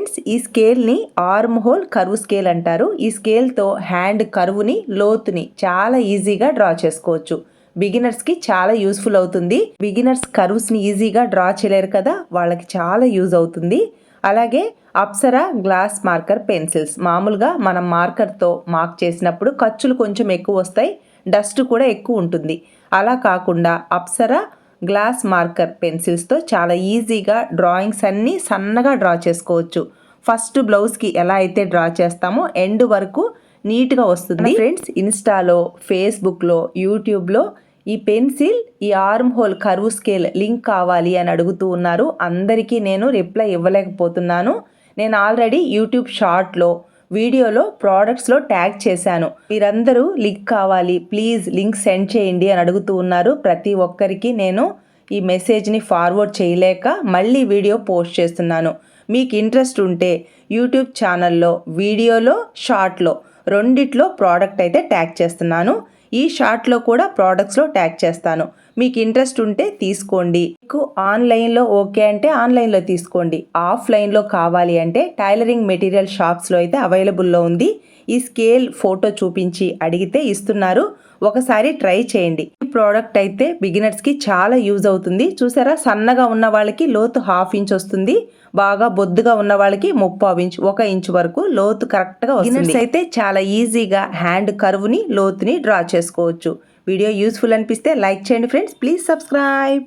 Friends, ఈ స్కేల్ని arm hole curve scale అంటారు. ఈ స్కేల్తో హ్యాండ్ కర్వ్ని, లోతుని చాలా ఈజీగా డ్రా చేసుకోవచ్చు. బిగినర్స్కి చాలా యూస్ఫుల్ అవుతుంది. బిగినర్స్ కర్వ్స్ని ఈజీగా డ్రా చేయలేరు కదా, వాళ్ళకి చాలా యూజ్ అవుతుంది. అలాగే అప్సరా గ్లాస్ మార్కర్ పెన్సిల్స్, మామూలుగా మనం మార్కర్తో మార్క్ చేసినప్పుడు ఖర్చులు కొంచెం ఎక్కువ వస్తాయి, డస్ట్ కూడా ఎక్కువ ఉంటుంది. అలా కాకుండా అప్సరా గ్లాస్ మార్కర్ పెన్సిల్స్తో చాలా ఈజీగా డ్రాయింగ్స్ అన్నీ సన్నగా డ్రా చేసుకోవచ్చు. ఫస్ట్ బ్లౌజ్కి ఎలా అయితే డ్రా చేస్తామో ఎండ్ వరకు నీట్గా వస్తుంది. ఫ్రెండ్స్, ఇన్స్టాలో, ఫేస్బుక్లో, యూట్యూబ్లో ఈ పెన్సిల్, ఈ arm hole curve scale link కావాలి అని అడుగుతూ ఉన్నారు. అందరికీ నేను రిప్లై ఇవ్వలేకపోతున్నాను. నేను ఆల్రెడీ యూట్యూబ్ షార్ట్లో, వీడియోలో, ప్రోడక్ట్స్లో ట్యాగ్ చేశాను. మీరందరూ లింక్ కావాలి, ప్లీజ్ లింక్ సెండ్ చేయండి అని అడుగుతూ ఉన్నారు. ప్రతి ఒక్కరికి నేను ఈ మెసేజ్ని ఫార్వర్డ్ చేయలేక మళ్ళీ వీడియో పోస్ట్ చేస్తున్నాను. మీకు ఇంట్రెస్ట్ ఉంటే యూట్యూబ్ ఛానల్లో, వీడియోలో, షార్ట్లో రెండిట్లో ప్రోడక్ట్ అయితే ట్యాగ్ చేస్తున్నాను. ఈ షార్ట్లో కూడా ప్రోడక్ట్స్లో ట్యాగ్ చేస్తాను. మీకు ఇంట్రెస్ట్ ఉంటే తీసుకోండి. మీకు ఆన్లైన్లో ఓకే అంటే ఆన్లైన్లో తీసుకోండి. ఆఫ్లైన్లో కావాలి అంటే టైలరింగ్ మెటీరియల్ షాప్స్లో అయితే అవైలబుల్లో ఉంది. ఈ స్కేల్ ఫోటో చూపించి అడిగితే ఇస్తున్నారు. ఒకసారి ట్రై చేయండి. ఈ ప్రోడక్ట్ అయితే బిగినర్స్కి చాలా యూజ్ అవుతుంది. చూసారా, సన్నగా ఉన్న వాళ్ళకి లోతు 1/2 ఇంచ్ వస్తుంది. బాగా బొద్దుగా ఉన్న వాళ్ళకి 3/4 ఇంచ్, 1 ఇంచ్ వరకు లోతు కరెక్ట్గా వస్తుంది. బిగినర్స్ అయితే చాలా ఈజీగా హ్యాండ్ కర్వ్ని, లోతుని డ్రా చేసుకోవచ్చు. వీడియో యూస్ఫుల్ అనిపిస్తే లైక్ చేయండి ఫ్రెండ్స్. Please subscribe.